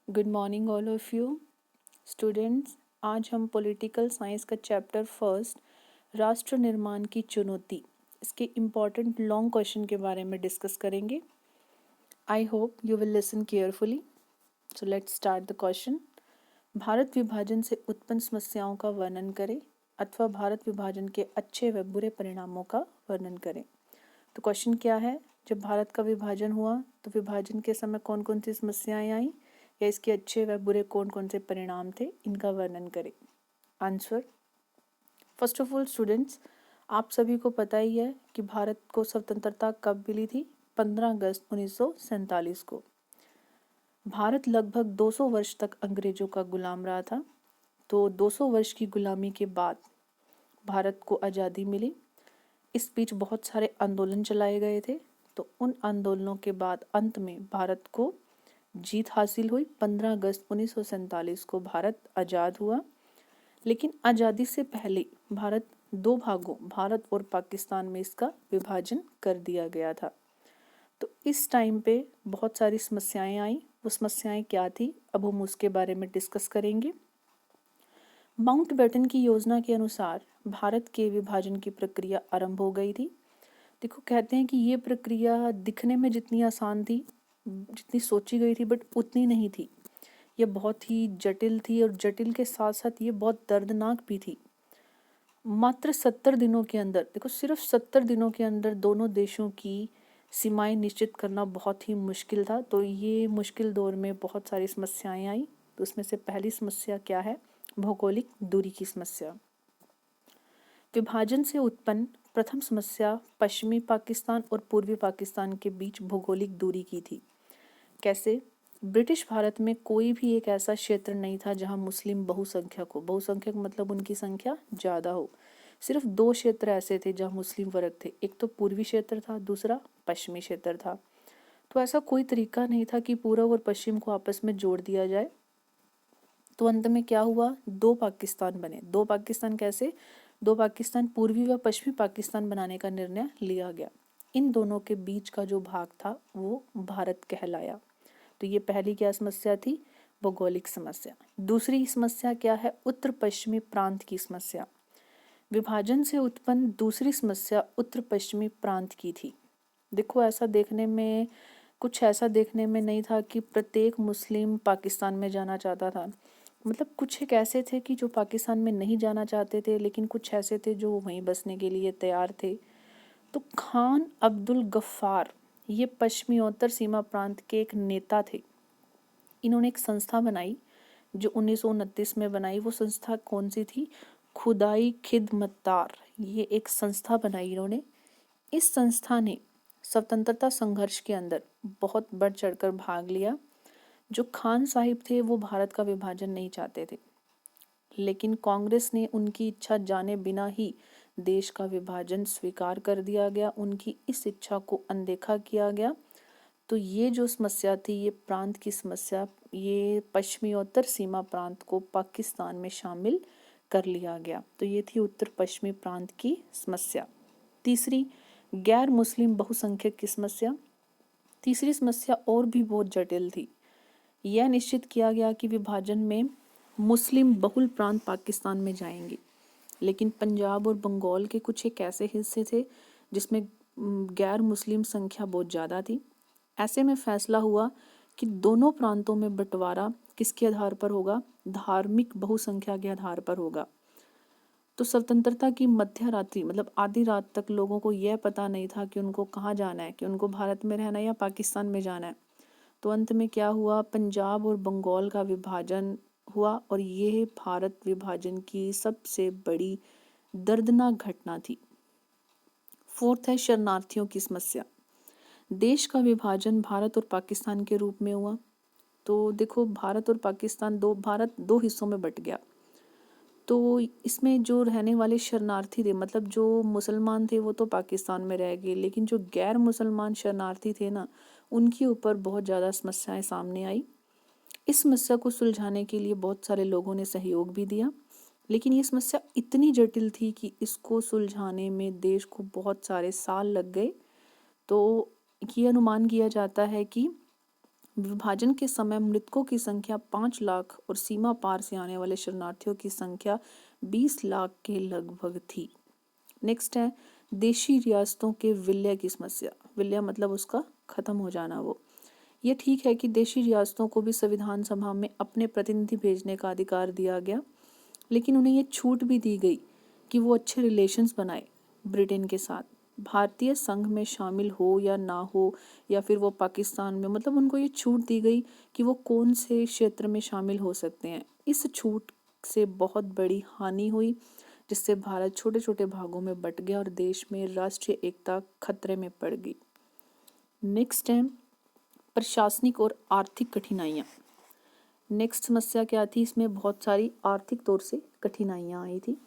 Good morning all of you students. आज हम political science का चैप्टर फर्स्ट राष्ट्र निर्माण की चुनौती इसके इम्पॉर्टेंट लॉन्ग क्वेश्चन के बारे में डिस्कस करेंगे। I hope you will listen carefully. So let's start the question. Bharat विभाजन से उत्पन्न समस्याओं का वर्णन करें अथवा भारत विभाजन के अच्छे व बुरे परिणामों का वर्णन करें। तो क्वेश्चन क्या है, जब भारत का विभाजन हुआ तो विभाजन के समय कौन कौन सी समस्याएं आई या इसके अच्छे व बुरे कौन कौन से परिणाम थे, इनका वर्णन करें। Answer, first of all students, आप सभी को पता ही है कि भारत को स्वतंत्रता कब मिली थी। 15 अगस्त 1947 को। भारत लगभग 200 वर्ष तक अंग्रेजों का गुलाम रहा था। तो 200 वर्ष की गुलामी के बाद भारत को आज़ादी मिली। इस बीच बहुत सारे आंदोलन चलाए गए थे। तो उन आंदोलनों के बाद अंत में भारत को जीत हासिल हुई। 15 अगस्त 1947 को भारत आज़ाद हुआ। लेकिन आज़ादी से पहले भारत दो भागों, भारत और पाकिस्तान में इसका विभाजन कर दिया गया था। तो इस टाइम पे बहुत सारी समस्याएं आई। वो समस्याएं क्या थी, अब हम उसके बारे में डिस्कस करेंगे। माउंटबेटन की योजना के अनुसार भारत के विभाजन की प्रक्रिया आरंभ हो गई थी। देखो, कहते हैं कि ये प्रक्रिया दिखने में जितनी आसान थी, जितनी सोची गई थी, बट उतनी नहीं थी। ये बहुत ही जटिल थी और जटिल के साथ साथ ये बहुत दर्दनाक भी थी। मात्र 70 दिनों के अंदर, देखो सिर्फ 70 दिनों के अंदर दोनों देशों की सीमाएं निश्चित करना बहुत ही मुश्किल था। तो ये मुश्किल दौर में बहुत सारी समस्याएं आई। तो उसमें से पहली समस्या क्या है, भौगोलिक दूरी की समस्या। विभाजन से उत्पन्न प्रथम समस्या पश्चिमी पाकिस्तान और पूर्वी पाकिस्तान के बीच भौगोलिक दूरी की थी। कैसे? ब्रिटिश भारत में कोई भी एक ऐसा क्षेत्र नहीं था जहां मुस्लिम बहुसंख्यक हो। बहुसंख्यक मतलब उनकी संख्या ज़्यादा हो। सिर्फ दो क्षेत्र ऐसे थे जहां मुस्लिम वर्ग थे, एक तो पूर्वी क्षेत्र था, दूसरा पश्चिमी क्षेत्र था। तो ऐसा कोई तरीका नहीं था कि पूर्व और पश्चिम को आपस में जोड़ दिया जाए। तो अंत में क्या हुआ, दो पाकिस्तान बने। दो पाकिस्तान कैसे? दो पाकिस्तान, पूर्वी व पश्चिमी पाकिस्तान बनाने का निर्णय लिया गया। इन दोनों के बीच का जो भाग था वो भारत कहलाया। तो ये पहली क्या समस्या थी, भौगोलिक समस्या। दूसरी समस्या क्या है, उत्तर पश्चिमी प्रांत की समस्या। विभाजन से उत्पन्न दूसरी समस्या उत्तर पश्चिमी प्रांत की थी। देखो, कुछ ऐसा देखने में नहीं था कि प्रत्येक मुस्लिम पाकिस्तान में जाना चाहता था। मतलब कुछ एक ऐसे थे कि जो पाकिस्तान में नहीं जाना चाहते थे, लेकिन कुछ ऐसे थे जो वहीं बसने के लिए तैयार थे। तो खान अब्दुल गफ्फार, ये पश्चिमी सीमा प्रांत के एक नेता थे। इन्होंने एक संस्था बनाई जो 1929 में बनाई। वो संस्था कौन सी थी, खुदाई खिदमतगार, ये एक संस्था बनाई इन्होंने। इस संस्था ने स्वतंत्रता संघर्ष के अंदर बहुत बढ़ चढ़कर भाग लिया। जो खान साहिब थे वो भारत का विभाजन नहीं चाहते थे, लेकिन कांग्रेस ने उनकी इच्छा जाने बिना ही देश का विभाजन स्वीकार कर दिया गया। उनकी इस इच्छा को अनदेखा किया गया। तो ये जो समस्या थी, ये प्रांत की समस्या, ये पश्चिमी सीमा प्रांत को पाकिस्तान में शामिल कर लिया गया। तो ये थी उत्तर पश्चिमी प्रांत की समस्या। तीसरी, गैर मुस्लिम बहुसंख्यक की समस्या। तीसरी समस्या और भी बहुत जटिल थी। यह निश्चित किया गया कि विभाजन में मुस्लिम बहुल प्रांत पाकिस्तान में जाएंगे, लेकिन पंजाब और बंगाल के कुछ एक ऐसे हिस्से थे जिसमें गैर मुस्लिम संख्या बहुत ज़्यादा थी। ऐसे में फैसला हुआ कि दोनों प्रांतों में बंटवारा किसके आधार पर होगा, धार्मिक बहुसंख्या के आधार पर होगा। तो स्वतंत्रता की मध्य रात्रि, मतलब आधी रात तक लोगों को यह पता नहीं था कि उनको कहाँ जाना है, कि उनको भारत में रहना है या पाकिस्तान में जाना है। तो अंत में क्या हुआ, पंजाब और बंगाल का विभाजन हुआ और ये भारत विभाजन की सबसे बड़ी दर्दनाक घटना थी। फोर्थ है शरणार्थियों की समस्या। देश का विभाजन भारत और पाकिस्तान के रूप में हुआ। तो देखो, भारत दो हिस्सों में बट गया। तो इसमें जो रहने वाले शरणार्थी थे, मतलब जो मुसलमान थे वो तो पाकिस्तान में रह गए, लेकिन जो गैर मुसलमान शरणार्थी थे ना, उनके ऊपर बहुत ज़्यादा समस्याएं सामने आई। इस समस्या को सुलझाने के लिए बहुत सारे लोगों ने सहयोग भी दिया, लेकिन ये समस्या इतनी जटिल थी कि इसको सुलझाने में देश को बहुत सारे साल लग गए। तो ये अनुमान किया जाता है कि विभाजन के समय मृतकों की संख्या 5 लाख और सीमा पार से आने वाले शरणार्थियों की संख्या 20 लाख के लगभग थी। नेक्स्ट है देशी रियासतों के विलय की समस्या। विलय मतलब उसका खत्म हो जाना। वो ये ठीक है कि देशी रियासतों को भी संविधान सभा में अपने प्रतिनिधि भेजने का अधिकार दिया गया, लेकिन उन्हें ये छूट भी दी गई कि वो अच्छे रिलेशंस बनाए ब्रिटेन के साथ। भारतीय संघ में शामिल हो या ना हो, या फिर वो पाकिस्तान में, मतलब उनको ये छूट दी गई कि वो कौन से क्षेत्र में शामिल हो सकते हैं। इस छूट से बहुत बड़ी हानि हुई, जिससे भारत छोटे छोटे भागों में बंट गया और देश में राष्ट्रीय एकता खतरे में पड़ गई। नेक्स्ट है प्रशासनिक और आर्थिक कठिनाइयाँ। नेक्स्ट समस्या क्या थी, इसमें बहुत सारी आर्थिक तौर से कठिनाइयाँ आई थी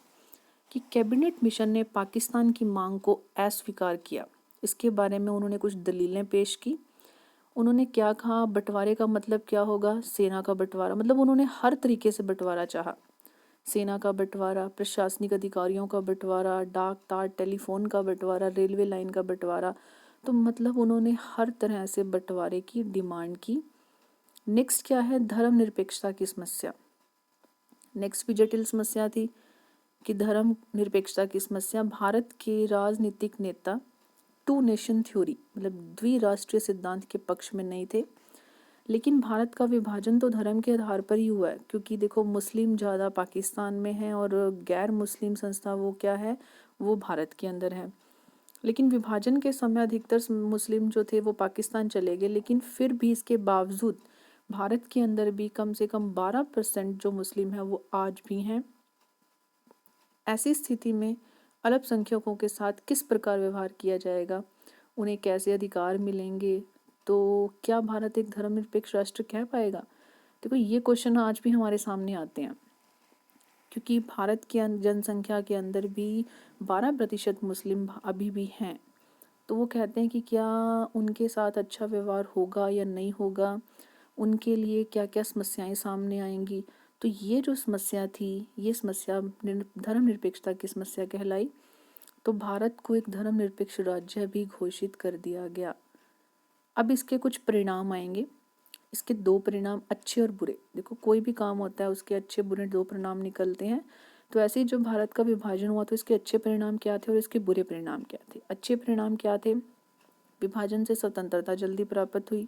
कि कैबिनेट मिशन ने पाकिस्तान की मांग को अस्वीकार किया। इसके बारे में उन्होंने कुछ दलीलें पेश की। उन्होंने क्या कहा, बंटवारे का मतलब क्या होगा, सेना का बंटवारा, मतलब उन्होंने हर तरीके से बंटवारा चाहा। सेना का बंटवारा, प्रशासनिक अधिकारियों का बंटवारा, डाक तार टेलीफोन का बंटवारा, रेलवे लाइन का बंटवारा, तो मतलब उन्होंने हर तरह से बंटवारे की डिमांड की। नेक्स्ट क्या है, धर्मनिरपेक्षता की समस्या। नेक्स्ट भी जटिल समस्या थी कि धर्मनिरपेक्षता की समस्या। भारत के राजनीतिक नेता टू नेशन थ्योरी मतलब द्विराष्ट्रीय सिद्धांत के पक्ष में नहीं थे, लेकिन भारत का विभाजन तो धर्म के आधार पर ही हुआ है, क्योंकि देखो मुस्लिम ज़्यादा पाकिस्तान में हैं और गैर मुस्लिम संस्था वो क्या है, वो भारत के अंदर है। लेकिन विभाजन के समय अधिकतर मुस्लिम जो थे वो पाकिस्तान चले गए, लेकिन फिर भी इसके बावजूद भारत के अंदर भी कम से कम 12% जो मुस्लिम हैं वो आज भी हैं। ऐसी स्थिति में अल्पसंख्यकों के साथ किस प्रकार व्यवहार किया जाएगा, उन्हें कैसे अधिकार मिलेंगे, तो क्या भारत एक धर्मनिरपेक्ष राष्ट्र कह पाएगा? देखो ये क्वेश्चन आज भी हमारे सामने आते हैं, क्योंकि भारत की जनसंख्या के अंदर भी 12% मुस्लिम अभी भी हैं। तो वो कहते हैं कि क्या उनके साथ अच्छा व्यवहार होगा या नहीं होगा, उनके लिए क्या क्या समस्याएं सामने आएंगी। तो ये जो समस्या थी, ये समस्या धर्मनिरपेक्षता की समस्या कहलाई। तो भारत को एक धर्मनिरपेक्ष राज्य भी घोषित कर दिया गया। अब इसके कुछ परिणाम आएंगे। इसके दो परिणाम अच्छे और बुरे। देखो कोई भी काम होता है उसके अच्छे बुरे दो परिणाम निकलते हैं। तो ऐसे ही जो भारत का विभाजन हुआ तो इसके अच्छे परिणाम क्या थे और इसके बुरे परिणाम क्या थे। अच्छे परिणाम क्या थे, विभाजन से स्वतंत्रता जल्दी प्राप्त हुई।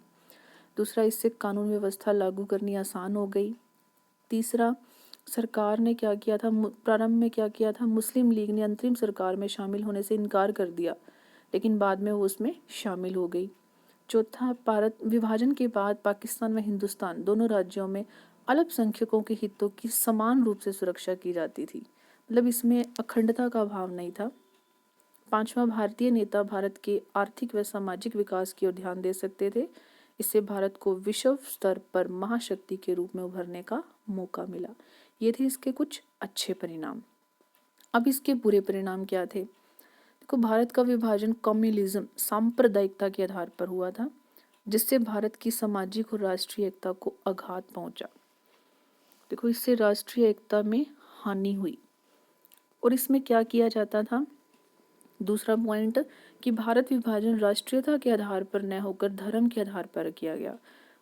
दूसरा, इससे कानून व्यवस्था लागू करनी आसान हो गई। तीसरा, सरकार ने क्या किया था, प्रारंभ में क्या किया था, मुस्लिम लीग ने अंतरिम सरकार में शामिल होने से इनकार कर दिया, लेकिन बाद में वो उसमें शामिल हो गई। चौथा, भारत विभाजन के बाद पाकिस्तान व हिंदुस्तान दोनों राज्यों में अल्पसंख्यकों के हितों की समान रूप से सुरक्षा की जाती थी, मतलब इसमें अखंडता का भाव नहीं था। पांचवा, भारतीय नेता भारत के आर्थिक व सामाजिक विकास की ओर ध्यान दे सकते थे। इससे भारत को विश्व स्तर पर महाशक्ति के रूप में उभरने का मौका मिला। ये थे इसके कुछ अच्छे परिणाम। अब इसके बुरे परिणाम क्या थे। देखो भारत का विभाजन कम्युनिज्म सांप्रदायिकता के आधार पर हुआ था, जिससे भारत की सामाजिक और राष्ट्रीय एकता को आघात पहुंचा। देखो इससे राष्ट्रीय एकता में हानि हुई। और इसमें क्या किया जाता था, दूसरा पॉइंट, कि भारत विभाजन राष्ट्रीयता के आधार पर न होकर धर्म के आधार पर किया गया।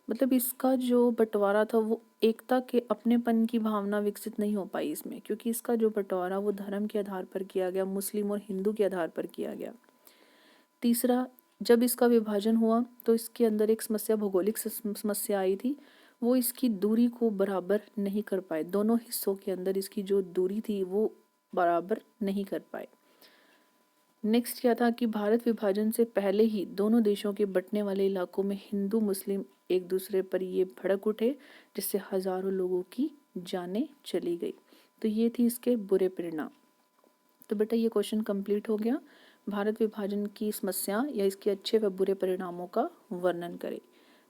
मतलब इसका जो बंटवारा था वो एकता के अपनेपन की भावना विकसित नहीं हो पाई इसमें, क्योंकि इसका जो बंटवारा वो धर्म के आधार पर किया गया, मुस्लिम और हिंदू के आधार पर किया गया। तीसरा, जब इसका विभाजन हुआ तो इसके अंदर एक समस्या, भौगोलिक समस्या आई थी। वो इसकी दूरी को बराबर नहीं कर पाए, दोनों हिस्सों के अंदर इसकी जो दूरी थी वो बराबर नहीं कर पाए। नेक्स्ट क्या था कि भारत विभाजन से पहले ही दोनों देशों के बंटने वाले इलाकों में हिंदू मुस्लिम एक दूसरे पर ये भड़क उठे, जिससे हजारों लोगों की जानें चली गई। तो ये थी इसके बुरे परिणाम। तो बेटा ये क्वेश्चन कंप्लीट हो गया। भारत विभाजन की समस्या या इसके अच्छे व बुरे परिणामों का वर्णन करें।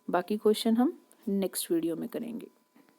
बाकी क्वेश्चन हम नेक्स्ट वीडियो में करेंगे।